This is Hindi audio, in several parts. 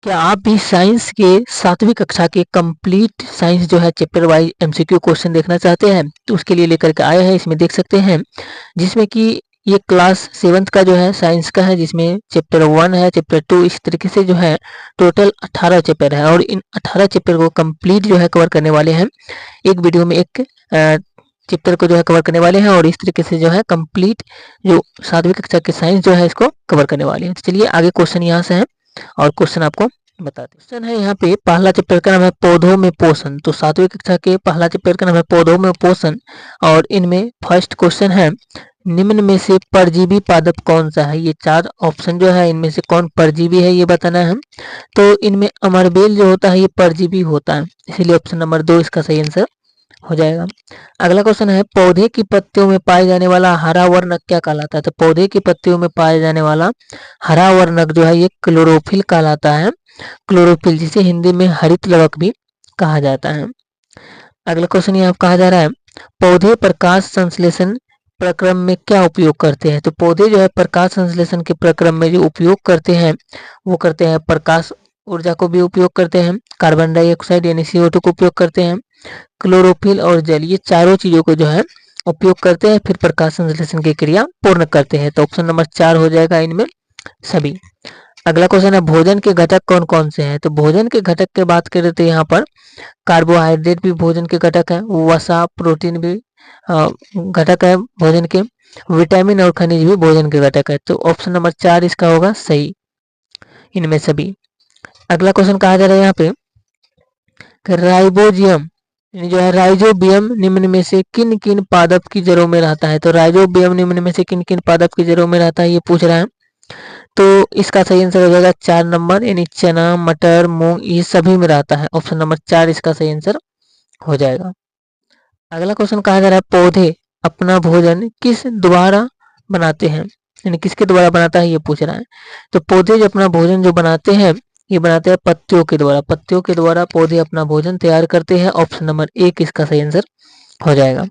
क्या आप भी साइंस के 7वीं कक्षा के कंप्लीट साइंस जो है चैप्टर वाइज एमसीक्यू क्वेश्चन देखना चाहते हैं? तो उसके लिए लेकर के आए हैं। इसमें देख सकते हैं जिसमें कि ये क्लास 7th का जो है साइंस का है, जिसमें चैप्टर 1 है, चैप्टर 2, इस तरीके से जो है टोटल 18 चैप्टर है और इन 18 चैप्टर को कंप्लीट जो है कवर करने वाले हैं। एक वीडियो में एक चैप्टर को जो है कवर करने वाले हैं और इस तरीके से जो है कंप्लीट जो 7वीं कक्षा के साइंस जो है इसको कवर करने वाले हैं। तो चलिए आगे क्वेश्चन यहाँ से है और क्वेश्चन आपको बताते हैं। क्वेश्चन है यहाँ पे, पहला चैप्टर का नाम है पौधों में पोषण। तो 7वीं कक्षा के पहला चैप्टर का नाम है पौधों में पोषण और इनमें फर्स्ट क्वेश्चन है, निम्न में से परजीवी पादप कौन सा है? ये 4 ऑप्शन जो है, इनमें से कौन परजीवी है ये बताना है। तो इनमें अमरबेल जो होता है ये परजीवी होता है, इसीलिए ऑप्शन नंबर 2 इसका सही आंसर हो जाएगा। अगला क्वेश्चन है, पौधे की पत्तियों में पाए जाने वाला हरा वर्णक क्या कहलाता है? तो पौधे की पत्तियों में पाए जाने वाला हरा वर्णक जो है ये क्लोरोफिल कहलाता है। क्लोरोफिल, जिसे हिंदी में हरित लवक भी कहा जाता है। अगला क्वेश्चन यहाँ कहा जा रहा है, पौधे प्रकाश संश्लेषण प्रक्रम में क्या उपयोग करते हैं? तो पौधे जो है प्रकाश संश्लेषण के प्रक्रम में जो उपयोग करते हैं वो करते हैं प्रकाश ऊर्जा को भी उपयोग करते हैं, कार्बन डाइऑक्साइड यानी CO2 को उपयोग करते हैं, क्लोरोफिल और जल, ये चारों चीजों को जो है उपयोग करते हैं, फिर प्रकाश संश्लेषण की क्रिया पूर्ण करते हैं। तो ऑप्शन नंबर 4 हो जाएगा इनमें सभी। अगला क्वेश्चन है, भोजन के घटक कौन कौन से हैं? तो भोजन के घटक की बात करें तो यहाँ पर कार्बोहाइड्रेट भी भोजन के घटक है, वसा प्रोटीन भी घटक है भोजन के, विटामिन और खनिज भी भोजन के घटक है। तो ऑप्शन नंबर 4 इसका होगा सही, इनमें सभी। अगला क्वेश्चन कहा जा रहा है यहाँ पे, राइबोजियम यानी जो है राइजोबियम निम्न में से किन किन पादप की जड़ों में रहता है? तो राइजोबियम निम्न में से किन किन पादप की जड़ों में रहता है ये पूछ रहा है। तो इसका सही आंसर हो जाएगा 4 नंबर, यानी चना, मटर, मूंग, ये सभी में रहता है। ऑप्शन नंबर 4 इसका सही आंसर हो जाएगा। अगला क्वेश्चन कहा जा रहा है, पौधे अपना भोजन किस द्वारा बनाते हैं? यानी किसके द्वारा बनाता है ये पूछ रहा है। तो पौधे जो अपना भोजन जो बनाते हैं ये बनाते हैं पत्तियों के द्वारा। पत्तियों के द्वारा पौधे अपना भोजन तैयार करते हैं। ऑप्शन नंबर 1 इसका सही आंसर हो जाएगा।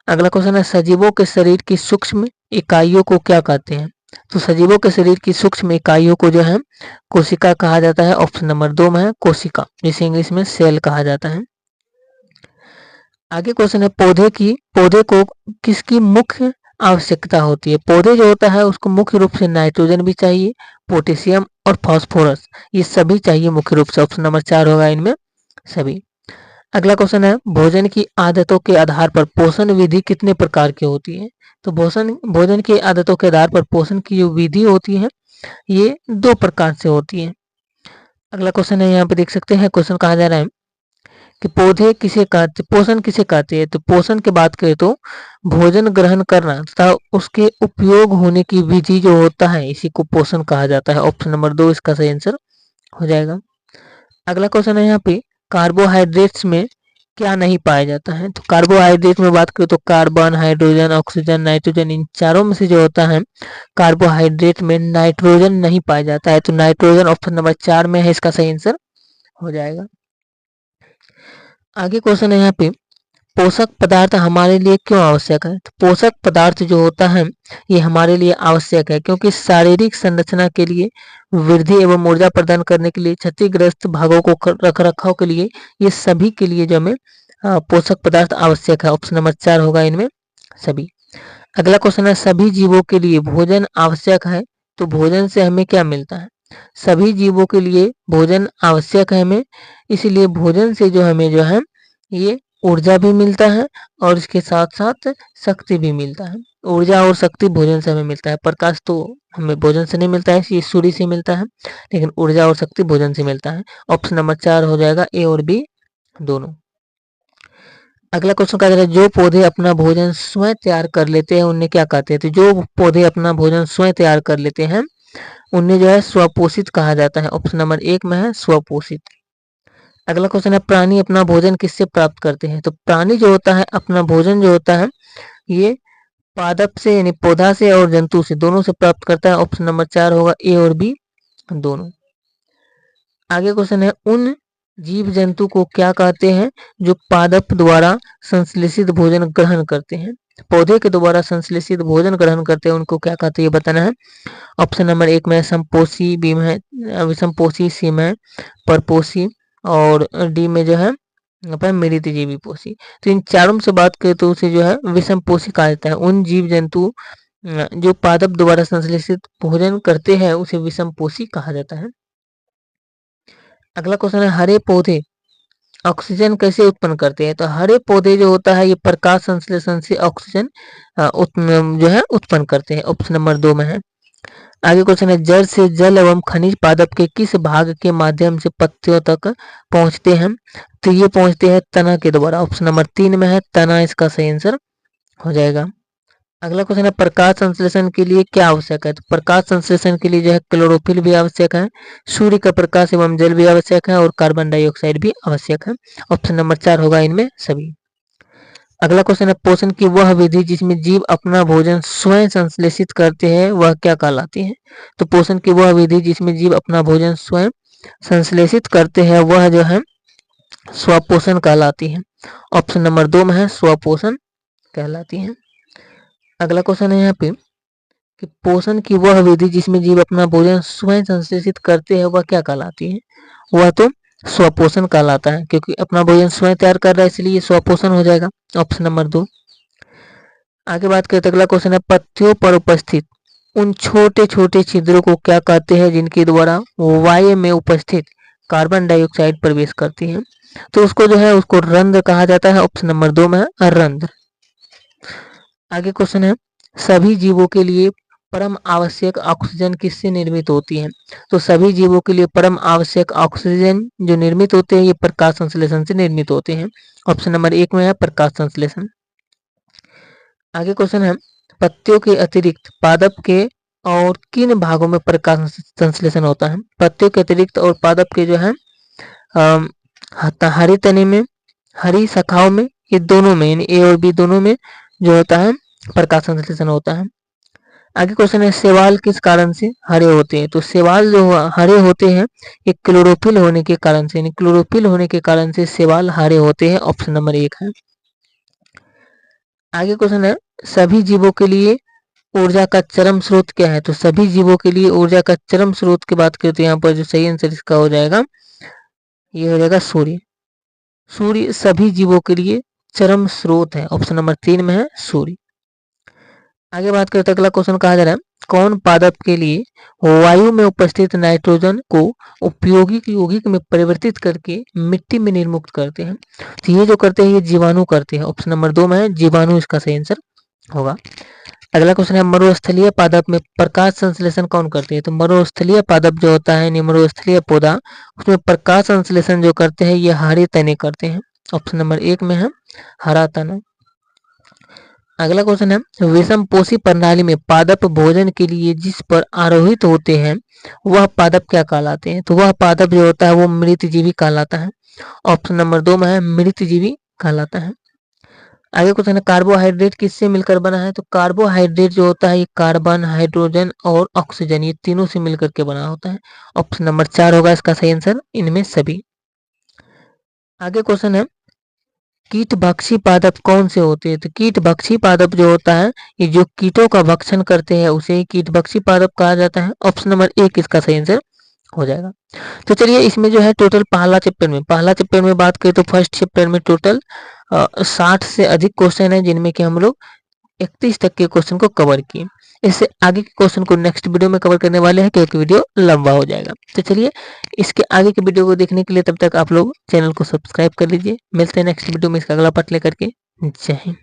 अगला क्वेश्चन है, सजीवों के शरीर की सूक्ष्म इकाइयों को क्या कहते हैं? तो सजीवों के शरीर की सूक्ष्म इकाइयों को जो है कोशिका कहा जाता है। ऑप्शन नंबर 2 में है कोशिका, जिसे इंग्लिश में सेल कहा जाता है। आगे क्वेश्चन है, पौधे को किसकी मुख्य आवश्यकता होती है? पौधे जो होता है उसको मुख्य रूप से नाइट्रोजन भी चाहिए, पोटेशियम और फास्फोरस, ये सभी चाहिए मुख्य रूप से। ऑप्शन नंबर 4 होगा इनमें सभी। अगला क्वेश्चन है, भोजन की आदतों के आधार पर पोषण विधि कितने प्रकार की होती है? तो भोजन की आदतों के आधार पर पोषण की जो विधि होती है ये 2 प्रकार से होती है। अगला क्वेश्चन है, यहाँ पे देख सकते हैं क्वेश्चन कहा जा रहा है कि पोषण किसे कहते हैं? तो पोषण की बात करें तो भोजन ग्रहण करना तथा उसके उपयोग होने की विधि जो होता है इसी को पोषण कहा जाता है। ऑप्शन नंबर 2 इसका सही आंसर हो जाएगा। अगला क्वेश्चन है यहाँ पे, कार्बोहाइड्रेट्स में क्या नहीं पाया जाता है? तो कार्बोहाइड्रेट में बात करें तो कार्बन, हाइड्रोजन, ऑक्सीजन, नाइट्रोजन, इन चारों में से जो होता है कार्बोहाइड्रेट में नाइट्रोजन नहीं पाया जाता है। तो नाइट्रोजन ऑप्शन नंबर 4 में है, इसका सही आंसर हो जाएगा। आगे क्वेश्चन है यहाँ पे, पोषक पदार्थ हमारे लिए क्यों आवश्यक है? तो पोषक पदार्थ जो होता है ये हमारे लिए आवश्यक है क्योंकि शारीरिक संरचना के लिए, वृद्धि एवं ऊर्जा प्रदान करने के लिए, क्षतिग्रस्त भागों को रख रखाव के लिए, ये सभी के लिए जो हमें पोषक पदार्थ आवश्यक है। ऑप्शन नंबर 4 होगा इनमें सभी। अगला क्वेश्चन है, सभी जीवों के लिए भोजन आवश्यक है, तो भोजन से हमें क्या मिलता है? सभी जीवों के लिए भोजन आवश्यक है हमें, इसीलिए भोजन से जो हमें जो है ये ऊर्जा भी मिलता है और इसके साथ साथ शक्ति भी मिलता है। ऊर्जा और शक्ति भोजन से हमें मिलता है, प्रकाश तो हमें भोजन से नहीं मिलता है, ये सूर्य से मिलता है, लेकिन ऊर्जा और शक्ति भोजन से मिलता है। ऑप्शन नंबर 4 हो जाएगा, ए और बी दोनों। अगला क्वेश्चन कहा जा रहा है, जो पौधे अपना भोजन स्वयं तैयार कर लेते हैं उन्हें क्या कहते हैं? तो जो पौधे अपना भोजन स्वयं तैयार कर लेते हैं उन्हें जो है स्वपोषित कहा जाता है। ऑप्शन नंबर 1 में है स्वपोषित। अगला क्वेश्चन है, प्राणी अपना भोजन किससे प्राप्त करते हैं? तो प्राणी जो होता है अपना भोजन जो होता है ये पादप से यानी पौधा से और जंतु से, दोनों से प्राप्त करता है। ऑप्शन नंबर 4 होगा, ए और बी दोनों। आगे क्वेश्चन है, उन जीव जंतु को क्या कहते हैं? जो पादप द्वारा संश्लेषित भोजन ग्रहण करते हैं। पौधे के द्वारा संश्लेषित भोजन ग्रहण करते हैं उनको क्या कहते हैं ये बताना है। ऑप्शन नंबर 1 में समपोषी, बी में विषमपोषी, सी में परपोषी और डी में जो है अपन मृतजीवी पोषी। तो इन चारों में से बात करें तो उसे जो है विषमपोषी कहा जाता है। उन जीव जंतु जो पादप द्वारा संश्लेषित भोजन करते हैं उसे विषमपोषी कहा जाता है। अगला क्वेश्चन है हरे पौधे ऑक्सीजन कैसे उत्पन्न करते हैं? तो हरे पौधे जो होता है ये प्रकाश संश्लेषण से ऑक्सीजन जो है उत्पन्न करते हैं। ऑप्शन नंबर 2 में है। आगे क्वेश्चन है जड़ से जल एवं खनिज पादप के किस भाग के माध्यम से पत्तियों तक पहुंचते हैं? तो ये पहुंचते हैं तना के द्वारा। ऑप्शन नंबर 3 में है, तना इसका सही आंसर हो जाएगा। अगला क्वेश्चन है प्रकाश संश्लेषण के लिए क्या आवश्यक है? तो प्रकाश संश्लेषण के लिए जो है क्लोरोफिल भी आवश्यक है, सूर्य का प्रकाश एवं जल भी आवश्यक है और कार्बन डाइऑक्साइड भी आवश्यक है। ऑप्शन नंबर 4 होगा इनमें सभी। अगला क्वेश्चन है पोषण की वह विधि जिसमें जीव अपना भोजन स्वयं संश्लेषित करते हैं वह क्या कहलाती है? तो पोषण की वह विधि जिसमें जीव अपना भोजन स्वयं संश्लेषित करते हैं वह जो है स्वपोषण कहलाती है। ऑप्शन नंबर 2 में है स्वपोषण कहलाती है। अगला क्वेश्चन है यहाँ पे कि पोषण की वह विधि जिसमें जीव अपना भोजन स्वयं संश्लेषित करते हैं वह क्या कहलाती है? वह तो स्वपोषण कहलाता है, क्योंकि अपना भोजन स्वयं तैयार कर रहा है इसलिए स्वपोषण हो जाएगा। Option number 2। आगे बात करते अगला क्वेश्चन है पत्तियों पर उपस्थित उन छोटे छोटे छिद्रों को क्या कहते हैं जिनके द्वारा वायु में उपस्थित कार्बन डाइऑक्साइड प्रवेश करती है? तो उसको जो है उसको रंध्र कहा जाता है। ऑप्शन नंबर 2 में है रंध्र। आगे क्वेश्चन है सभी जीवों के लिए परम आवश्यक ऑक्सीजन किससे निर्मित होती है? तो सभी जीवों के लिए परम आवश्यक ऑक्सीजन जो निर्मित होते हैं ये प्रकाश संश्लेषण से निर्मित होते हैं। ऑप्शन नंबर 1 में है प्रकाश संश्लेषण। आगे क्वेश्चन है पत्तियों के अतिरिक्त पादप के और किन भागों में प्रकाश संश्लेषण होता है? पत्तियों के अतिरिक्त और पादप के जो है हरे तने में, हरी शाखाओं में, ये दोनों में यानी ए और बी दोनों में जो होता है प्रकाश संश्लेषण होता है। आगे क्वेश्चन है शैवाल किस कारण से हरे होते हैं? तो शैवाल जो हरे होते हैं ये क्लोरोफिल होने के कारण से, यानी क्लोरोफिल होने के कारण से शैवाल हरे होते हैं। ऑप्शन नंबर 1 है। आगे क्वेश्चन है सभी जीवों के लिए ऊर्जा का चरम स्रोत क्या है? तो सभी जीवों के लिए ऊर्जा का चरम स्रोत की बात करते हैं यहाँ पर जो सही आंसर इसका हो जाएगा ये हो जाएगा सूर्य। सूर्य सभी जीवों के लिए चरम स्रोत है। ऑप्शन नंबर 3 में है सूर्य। आगे बात करते अगला क्वेश्चन कहा जा रहा है कौन पादप के लिए वायु में उपस्थित नाइट्रोजन को उपयोगी यौगिक में परिवर्तित करके मिट्टी में निर्मुक्त करते हैं? तो ये जो करते हैं ये जीवाणु करते हैं। ऑप्शन नंबर 2 में है जीवाणु इसका सही आंसर होगा। अगला क्वेश्चन है मरुस्थलीय पादप में प्रकाश संश्लेषण कौन करते हैं? तो मरुस्थलीय पादप जो होता है मरुस्थलीय पौधा उसमें प्रकाश संश्लेषण जो करते हैं ये हरे तने करते हैं। ऑप्शन नंबर 1 में है हरा तना। अगला क्वेश्चन है विषमपोषी प्रणाली में पादप भोजन के लिए जिस पर आरोहित होते हैं वह पादप क्या कहलाते हैं? तो वह पादप जो होता है वो मृतजीवी कहलाता है। ऑप्शन नंबर 2 में है मृतजीवी कहलाता है। आगे क्वेश्चन है कार्बोहाइड्रेट किससे मिलकर बना है? तो कार्बोहाइड्रेट जो होता है ये कार्बन, हाइड्रोजन और ऑक्सीजन ये तीनों से मिलकर के बना होता है। ऑप्शन नंबर 4 होगा इसका सही आंसर इनमें सभी। आगे क्वेश्चन है कीटभक्षी पादप कौन से होते हैं? तो कीटभक्षी पादप जो होता है ये जो कीटों का भक्षण करते हैं उसे कीटभक्षी पादप कहा जाता है। ऑप्शन नंबर 1 इसका सही आंसर हो जाएगा। तो चलिए इसमें जो है टोटल पहला चैप्टर में बात करें तो फर्स्ट चैप्टर में टोटल 60 से अधिक क्वेश्चन है जिनमें कि हम लोग 31 तक के क्वेश्चन को कवर किए। इससे आगे के क्वेश्चन को नेक्स्ट वीडियो में कवर करने वाले हैं क्योंकि वीडियो लंबा हो जाएगा। तो चलिए इसके आगे के वीडियो को देखने के लिए तब तक आप लोग चैनल को सब्सक्राइब कर लीजिए। मिलते हैं नेक्स्ट वीडियो में इसका अगला पार्ट लेकर के। जय हिंद।